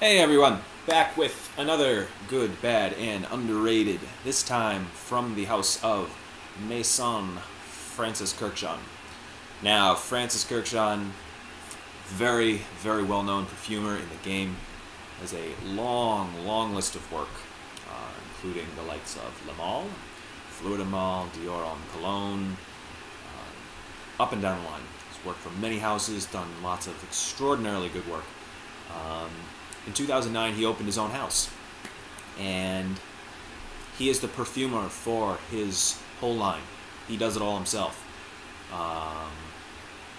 Hey everyone, back with another good, bad, and underrated, this time from the house of Maison, Francis Kurkdjian. Now, Francis Kurkdjian, very, very well-known perfumer in the game, has a long list of work, including the likes of Le Male, Fleur de Mal, Dior Homme Cologne, up and down the line. He's worked for many houses, done lots of extraordinarily good work. In 2009, he opened his own house, and he is the perfumer for his whole line. He does it all himself.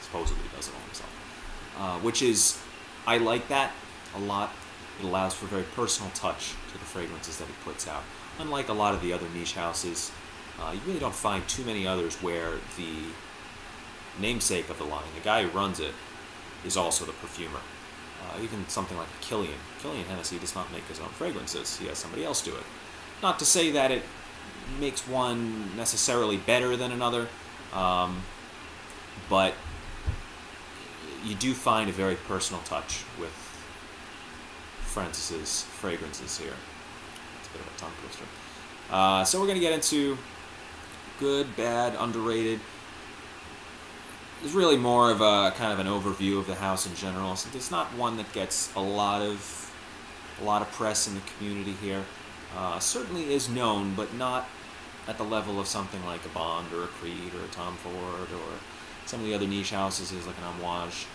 Supposedly does it all himself. Which is, I like that a lot. It allows for a very personal touch to the fragrances that he puts out. Unlike a lot of the other niche houses, you really don't find too many others where the namesake of the line, the guy who runs it, is also the perfumer. Even something like Killian. Killian Hennessy does not make his own fragrances. He has somebody else do it. Not to say that it makes one necessarily better than another, but you do find a very personal touch with Francis's fragrances here. It's a bit of a tongue twister. So we're going to get into good, bad, underrated. It's really more of a kind of an overview of the house in general. So it's not one that gets a lot of press in the community here. Certainly is known, but not at the level of something like a Bond or a Creed or a Tom Ford or some of the other niche houses is like an Amouage.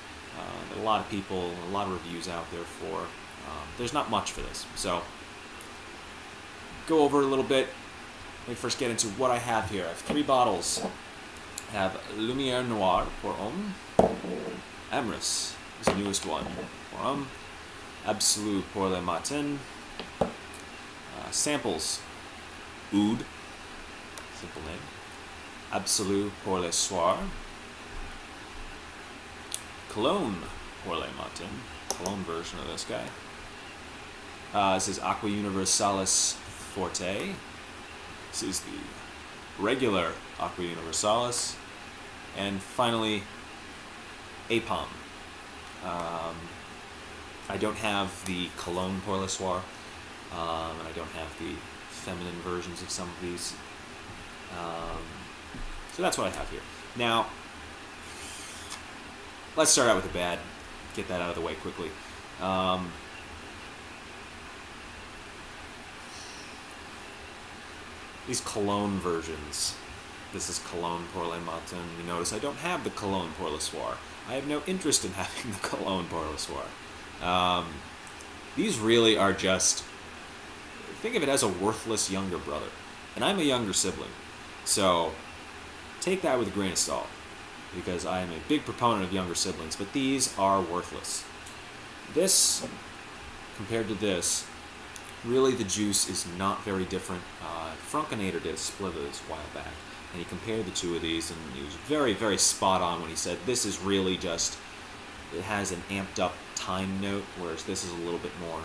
There are a lot of people, a lot of reviews out there for. There's not much for this, so go over it a little bit. Let me first get into what I have here. I have 3 bottles. I have Lumiere Noire pour Homme, Amyris is the newest one pour Homme, Absolue pour le Matin, samples, Oud, simple name, Absolue pour le Soir, Cologne pour le Matin, Cologne version of this guy. This is Aqua Universalis Forte. This is the regular Aqua Universalis, and finally APOM. I don't have the Cologne pour le Soir, and I don't have the feminine versions of some of these. So that's what I have here. Now, let's start out with the bad, get that out of the way quickly. These Cologne versions. This is Cologne pour le Matin. You notice I don't have the Cologne pour le Soir. I have no interest in having the Cologne pour le Soir. These really are just, think of it as a worthless younger brother. And I'm a younger sibling. So take that with a grain of salt, because I am a big proponent of younger siblings, but these are worthless. This, compared to this, really the juice is not very different. Frankenator did a split of this a while back, and he compared the two of these, and he was very, very spot on when he said this is really just, it has an amped up thyme note, whereas this is a little bit more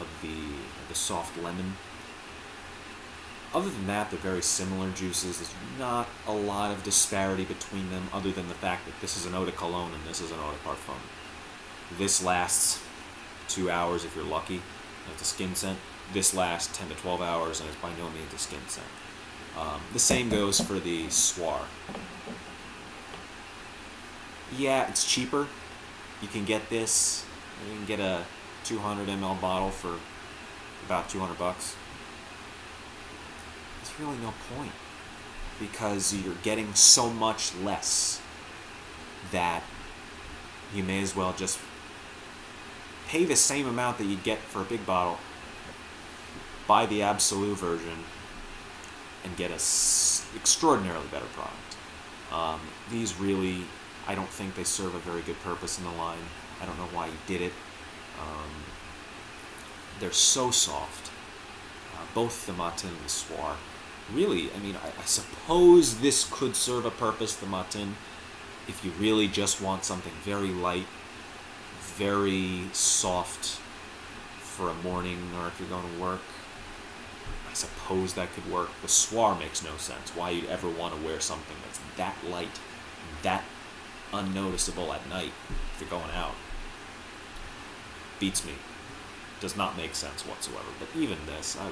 of the soft lemon. Other than that, they're very similar juices. There's not a lot of disparity between them, other than the fact that this is an eau de cologne and this is an eau de parfum. This lasts 2 hours if you're lucky. It's a skin scent. This lasts 10 to 12 hours, and it's by no means a skin scent. The same goes for the Soir. Yeah, it's cheaper. You can get this. You can get a 200 ml bottle for about 200 bucks. There's really no point, because you're getting so much less that you may as well just pay the same amount that you'd get for a big bottle, buy the Absolue version, and get a extraordinarily better product. These really, I don't think they serve a very good purpose in the line. I don't know why you did it. They're so soft. Both the Matin and the Soir. Really, I mean, I suppose this could serve a purpose, the Matin, if you really just want something very light, very soft for a morning, or if you're going to work. I suppose that could work. The Soir makes no sense. Why you'd ever want to wear something that's that light, that unnoticeable at night if you're going out. Beats me. does not make sense whatsoever. But even this, I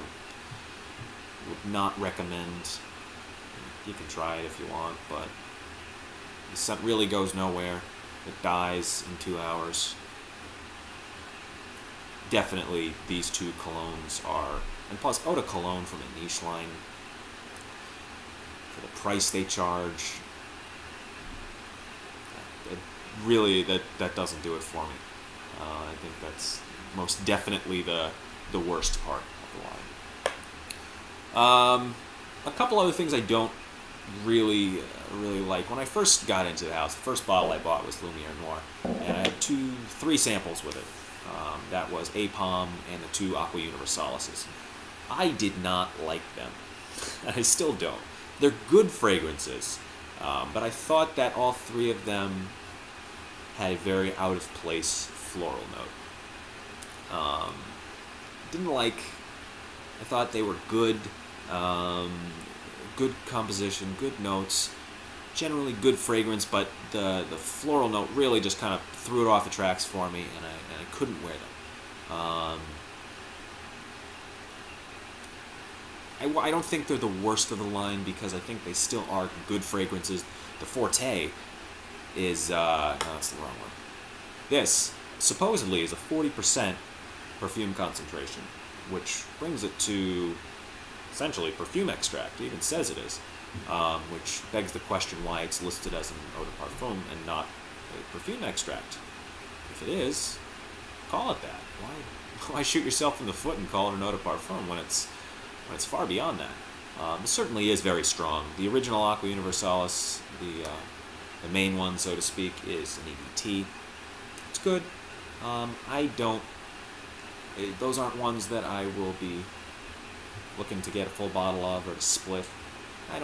would not recommend. You can try it if you want, but the scent really goes nowhere. It dies in 2 hours. Definitely, these two colognes are, and plus Eau de Cologne from a niche line, for the price they charge, really, that doesn't do it for me. I think that's most definitely the worst part of the line. A couple other things I don't really like. When I first got into the house, the first bottle I bought was Lumiere Noire, and I had 3 samples with it. That was APOM and the 2 Aqua Universalises. I did not like them. I still don't. They're good fragrances, but I thought that all 3 of them had a very out-of-place floral note. Didn't like... I thought they were good, good composition, good notes, generally good fragrance, but the floral note really just kind of threw it off the tracks for me, and I couldn't wear them. I don't think they're the worst of the line, because I think they still are good fragrances. The Forte is, no, that's the wrong one. This, supposedly, is a 40% perfume concentration, which brings it to, essentially, perfume extract. It even says it is, which begs the question why it's listed as an eau de parfum and not a perfume extract. If it is, call it that. Why shoot yourself in the foot and call it an eau de parfum when it's far beyond that? It certainly is very strong. The original Aqua Universalis, the main one, so to speak, is an EBT. It's good. Those aren't ones that I will be looking to get a full bottle of or to split. I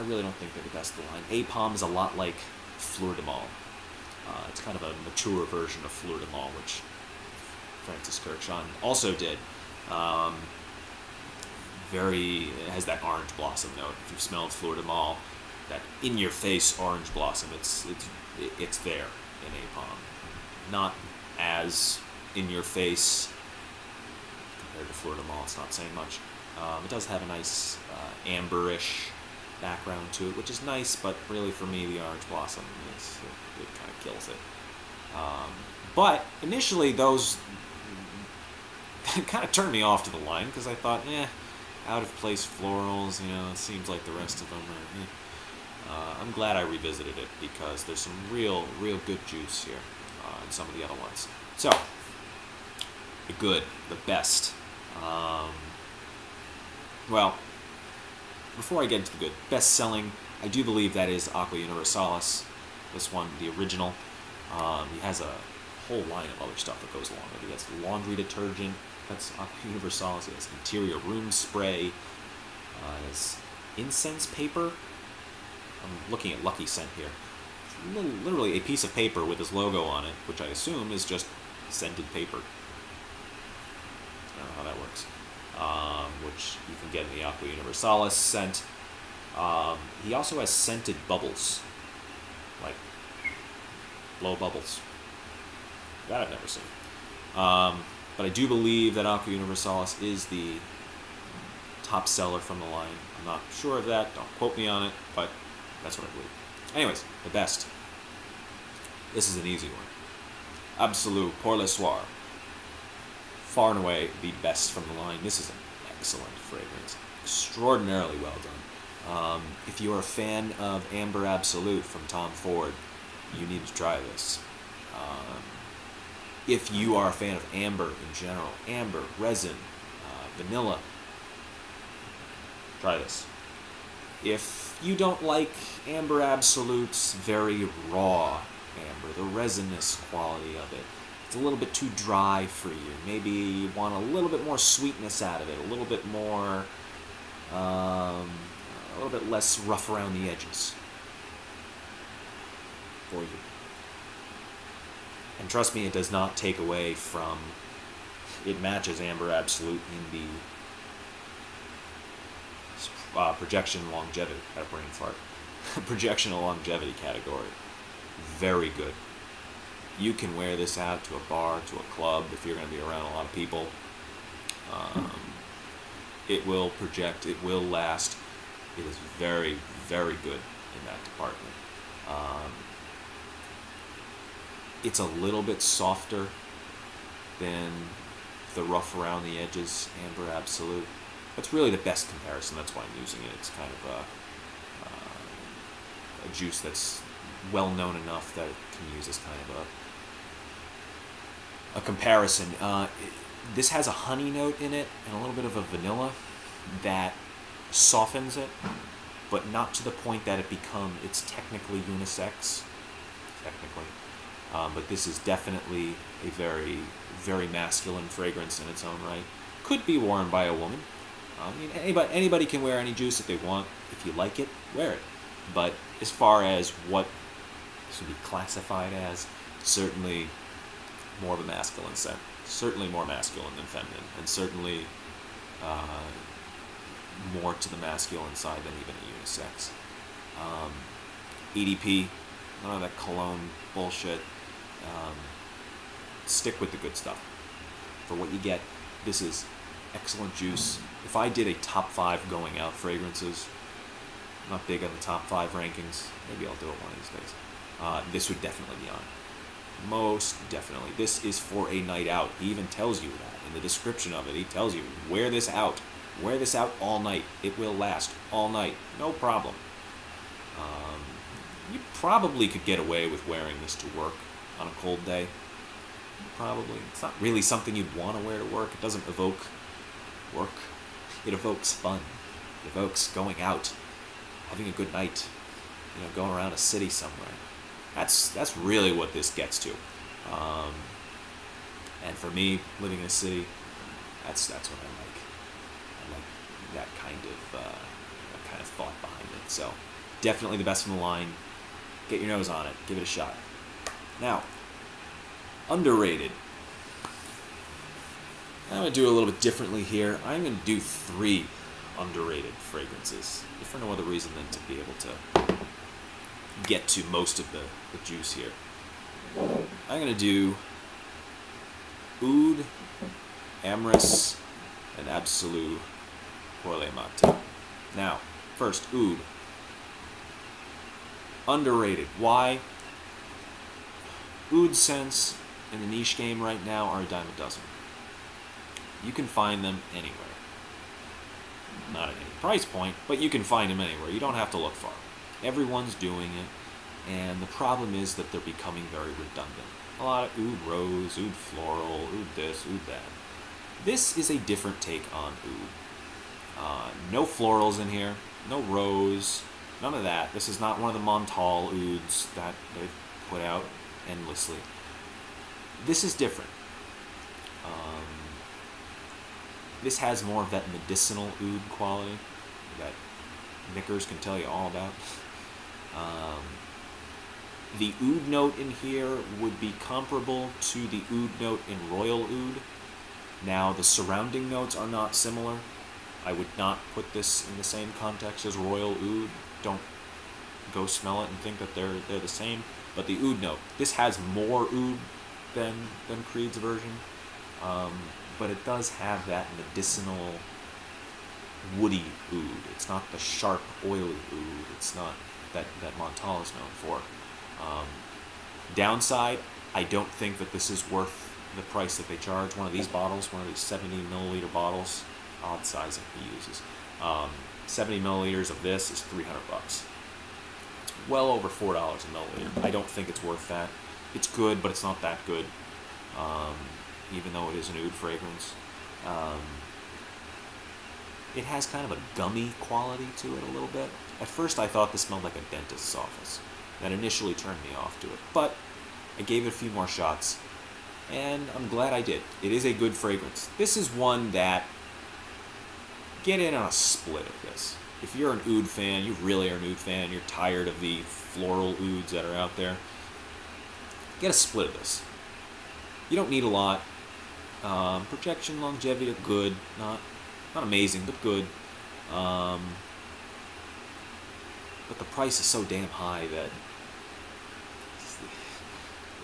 really don't think they're the best of the line. APOM is a lot like Fleur de Mal. It's kind of a mature version of Fleur de Mal, which Francis Kurkdjian also did. It has that orange blossom note. If you've smelled Fleur de Mal, that in-your-face orange blossom, it's there in APOM. Not as in-your-face compared to Fleur de Mal. It's not saying much. It does have a nice amberish background to it, which is nice, but really for me, the orange blossom it kind of kills it. But initially, those kind of turned me off to the line, because I thought, out of place florals, it seems like the rest of them are. I'm glad I revisited it, because there's some real good juice here in some of the other ones. So, the good, the best. Well, before I get into the good, best-selling, I do believe that is Aqua Universalis. This one, the original. He has a whole line of other stuff that goes along with it. He has laundry detergent. That's Aqua Universalis. He has interior room spray. He has incense paper. I'm looking at Lucky Scent here. It's literally a piece of paper with his logo on it, which I assume is just scented paper. I don't know how that works. Which you can get in the Aqua Universalis scent. He also has scented bubbles. Like, blow bubbles. That I've never seen. But I do believe that Aqua Universalis is the top seller from the line. I'm not sure of that. Don't quote me on it, but that's what I believe. Anyways, the best. This is an easy one. Absolue pour le soir. Far and away the best from the line. This is an excellent fragrance. Extraordinarily well done. If you're a fan of Amber Absolute from Tom Ford, you need to try this. If you are a fan of amber in general, amber, resin, vanilla, try this. If you don't like Amber Absolute's very raw amber, the resinous quality of it, it's a little bit too dry for you. Maybe you want a little bit more sweetness out of it, a little bit more, a little bit less rough around the edges for you. And trust me, it does not take away from, it matches Amber Absolute in the projection longevity, I had a brain fart, projection and longevity category. Very good. You can wear this out to a bar, to a club, if you're going to be around a lot of people. It will project, it will last. It is very, very good in that department. It's a little bit softer than the rough around the edges Amber Absolute. That's really the best comparison. That's why I'm using it. It's kind of a juice that's well known enough that it can use as kind of a comparison. This has a honey note in it and a little bit of a vanilla that softens it, but not to the point that it's technically unisex, technically. But this is definitely a very, very masculine fragrance in its own right. Could be worn by a woman. I mean, anybody can wear any juice if they want. If you like it, wear it. But as far as what this would be classified as, certainly more of a masculine scent. Certainly more masculine than feminine, and certainly more to the masculine side than even a unisex. EDP, none of that cologne bullshit. Stick with the good stuff. For what you get, this is excellent juice. If I did a top 5 going out fragrances, I'm not big on the top 5 rankings. Maybe I'll do it one of these days. This would definitely be on. Most definitely. This is for a night out. He even tells you that in the description of it. He tells you, wear this out. Wear this out all night. It will last all night. No problem. You probably could get away with wearing this to work on a cold day. Probably. It's not really something you'd want to wear to work. It doesn't evoke work. It evokes fun. It evokes going out, having a good night, going around a city somewhere. That's really what this gets to. And for me, living in a city, that's what I like. I like that kind of thought behind it. So definitely the best in the line. Get your nose on it. Give it a shot. Now, underrated. I'm going to do it a little bit differently here. I'm going to do 3 underrated fragrances, if for no other reason than to be able to get to most of the juice here. I'm going to do Oud, Amyris, and Absolue pour le Matin. Now, first, Oud. Underrated. Why? Oud scents in the niche game right now are a dime a dozen. You can find them anywhere. Not at any price point, but you can find them anywhere. You don't have to look far. Everyone's doing it, and the problem is that they're becoming very redundant. A lot of Oud rose, Oud floral, Oud this, Oud that. This is a different take on Oud. No florals in here, no rose, none of that. This is not one of the Montal Ouds that they've put out endlessly. This is different. This has more of that medicinal oud quality that Knickers can tell you all about. The oud note in here would be comparable to the oud note in Royal Oud. Now, the surrounding notes are not similar. I would not put this in the same context as Royal Oud. Don't go smell it and think that they're the same. But the oud note, this has more oud than Creed's version. But it does have that medicinal, woody oud. It's not the sharp, oily oud. It's not that Montal is known for. Downside, I don't think that this is worth the price that they charge. One of these bottles, one of these 70 milliliter bottles, odd sizing he uses. 70 milliliters of this is $300. It's well over $4 a milliliter. I don't think it's worth that. It's good, but it's not that good. Even though it is an oud fragrance. It has kind of a gummy quality to it a little bit. At first I thought this smelled like a dentist's office. That initially turned me off to it. But I gave it a few more shots, and I'm glad I did. It is a good fragrance. This is one that, get in on a split of this. If you're an oud fan, you really are an oud fan, you're tired of the floral ouds that are out there, get a split of this. You don't need a lot. Projection, longevity are good. Not amazing, but good. But the price is so damn high that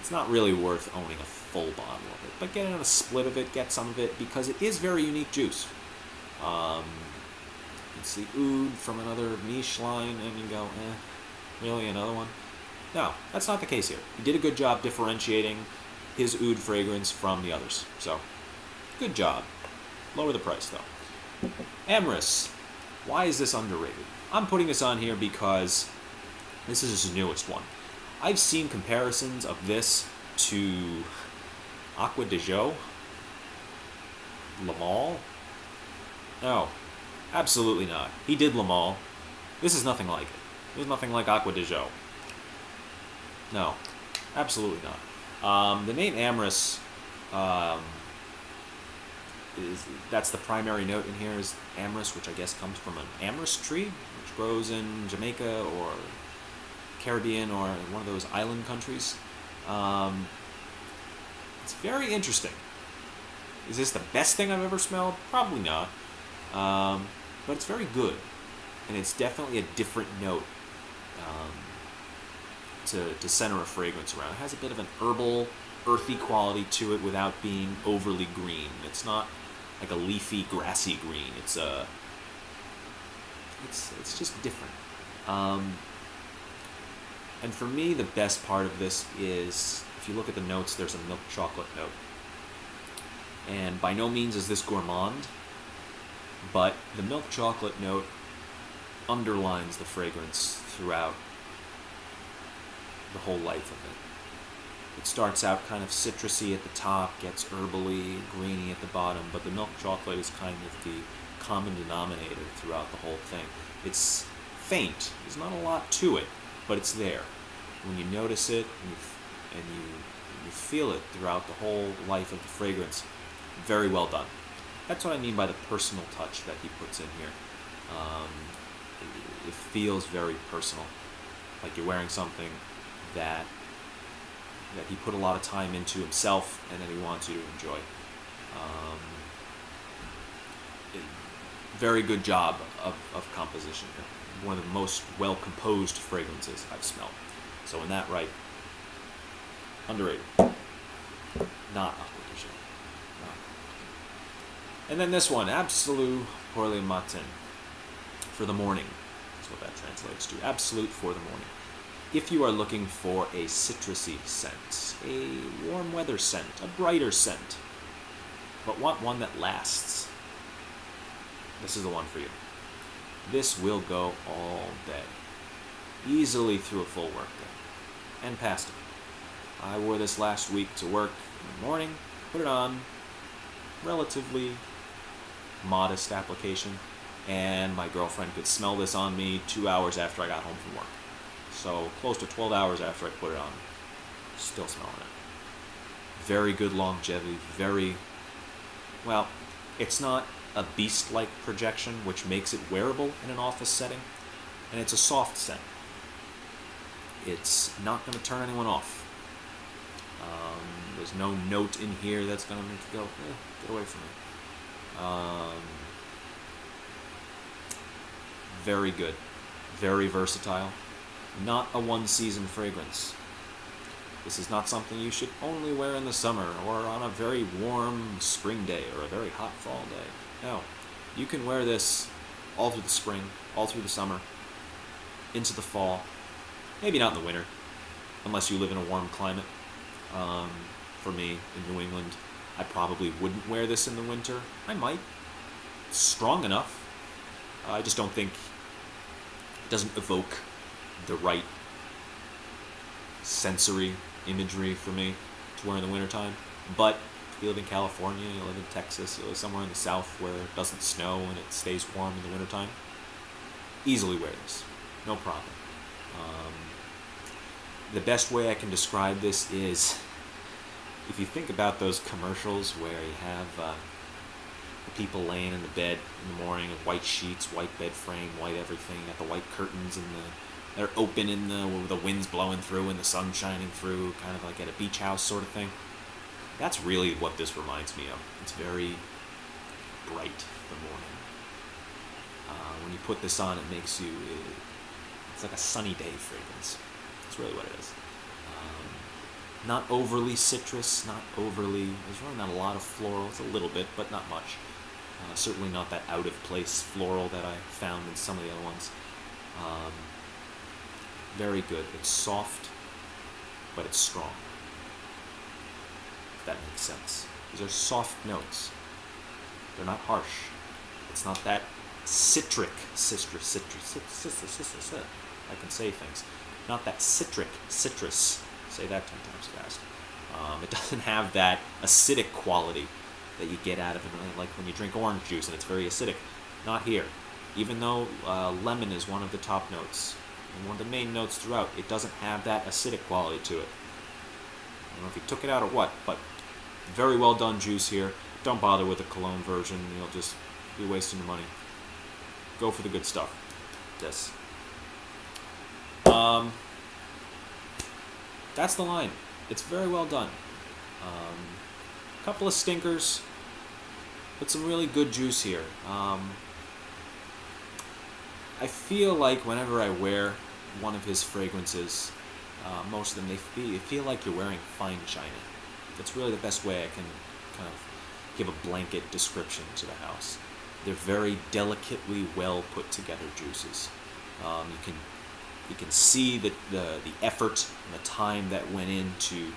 it's not really worth owning a full bottle of it. But get a split of it, get some of it, because it is very unique juice. It's the oud from another niche line, and you go, really, another one? No, that's not the case here. He did a good job differentiating his oud fragrance from the others. So, good job. Lower the price, though. Amyris. Why is this underrated? I'm putting this on here because this is his newest one. I've seen comparisons of this to Aqua Universalis, Le Male. No, absolutely not. He did Le Male. This is nothing like it. There's nothing like Aqua Universalis. No, absolutely not. The name Amyris, that's the primary note in here is amyris, which I guess comes from an amyris tree, which grows in Jamaica or Caribbean or one of those island countries. It's very interesting. Is this the best thing I've ever smelled? Probably not. But it's very good. And it's definitely a different note to center a fragrance around. It has a bit of an herbal, earthy quality to it without being overly green. It's not like a leafy, grassy green. It's just different. And for me, the best part of this is, if you look at the notes, there's a milk chocolate note. And by no means is this gourmand, but the milk chocolate note underlines the fragrance throughout the whole life of it. It starts out kind of citrusy at the top, gets herbally, greeny at the bottom, but the milk chocolate is kind of the common denominator throughout the whole thing. It's faint. There's not a lot to it, but it's there. When you notice it and you feel it throughout the whole life of the fragrance, very well done. That's what I mean by the personal touch that he puts in here. It feels very personal, like you're wearing something that he put a lot of time into himself and that he wants you to enjoy. Very good job of composition here. One of the most well-composed fragrances I've smelled. So in that right, underrated. Not Aqua Universalis. No. And then this one, Absolue pour le matin. For the morning. That's what that translates to. Absolute for the morning. If you are looking for a citrusy scent, a warm weather scent, a brighter scent, but want one that lasts, this is the one for you. This will go all day, easily through a full work day, and past it. I wore this last week to work in the morning, put it on, relatively modest application, and my girlfriend could smell this on me 2 hours after I got home from work. So close to 12 hours after I put it on, still smelling it. Very good longevity, very, well, it's not a beast-like projection, which makes it wearable in an office setting, and it's a soft scent. It's not going to turn anyone off. There's no note in here that's going to make you go, get away from me. Very good. Very versatile. Not a one-season fragrance. This is not something you should only wear in the summer or on a very warm spring day or a very hot fall day. No. You can wear this all through the spring, all through the summer, into the fall. Maybe not in the winter, unless you live in a warm climate. For me, in New England, I probably wouldn't wear this in the winter. I might. It's strong enough. I just don't think it doesn't evoke the right sensory imagery for me to wear in the wintertime. But if you live in California, you live in Texas, you live somewhere in the south where it doesn't snow and it stays warm in the wintertime, easily wear this. No problem. The best way I can describe this is, if you think about those commercials where you have the people laying in the bed in the morning with white sheets, white bed frame, white everything, got the white curtains and they're open in the wind's blowing through and the sun shining through, kind of like at a beach house sort of thing. That's really what this reminds me of. It's very bright in the morning. When you put this on, it makes you, it's like a sunny day fragrance. That's really what it is. Not overly citrus, not overly, there's really not a lot of floral, it's a little bit, but not much. Certainly not that out-of-place floral that I found in some of the other ones. Very good. It's soft, but it's strong. If that makes sense. These are soft notes. They're not harsh. It's not that citric, citrus. I can say things. Not that citrus. Say that 10 times fast. It doesn't have that acidic quality that you get out of it, like when you drink orange juice and it's very acidic. Not here. Even though lemon is one of the top notes, and one of the main notes throughout, it doesn't have that acidic quality to it. I don't know if you took it out or what, but very well done juice here. Don't bother with the Cologne version, you'll just be wasting your money. Go for the good stuff. This. That's the line. It's very well done. A couple of stinkers, but some really good juice here. I feel like whenever I wear one of his fragrances, most of them, they feel like you're wearing fine china. That's really the best way I can kind of give a blanket description to the house. They're very delicately well put together juices. You can see the effort and the time that went into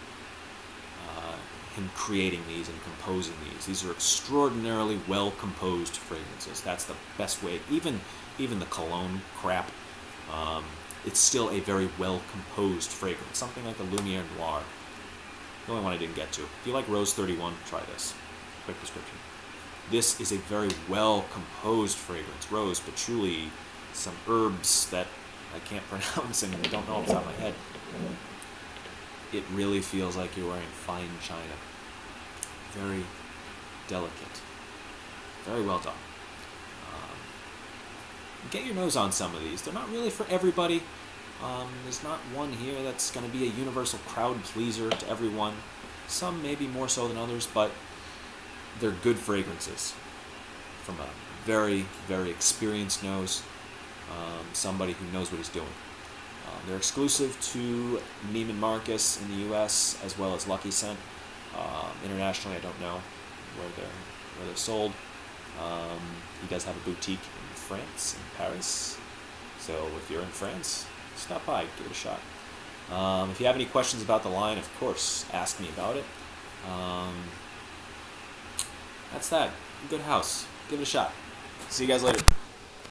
him creating these and composing these. These are extraordinarily well composed fragrances. That's the best way. Even the Cologne crap, it's still a very well composed fragrance. Something like a Lumiere Noire. The only one I didn't get to. If you like Rose 31, try this. Quick description. This is a very well composed fragrance. Rose, patchouli, some herbs that I can't pronounce and don't know off the top of my head. It really feels like you're wearing fine china. Very delicate. Very well done. Get your nose on some of these. They're not really for everybody. There's not one here that's going to be a universal crowd pleaser to everyone. Some maybe more so than others, but they're good fragrances from a very, very experienced nose. Somebody who knows what he's doing. They're exclusive to Neiman Marcus in the U.S. as well as Lucky Scent. Internationally, I don't know where they're sold. He does have a boutique in France, in Paris. So if you're in France, stop by, give it a shot. If you have any questions about the line, of course, ask me about it. That's that. Good house. Give it a shot. See you guys later.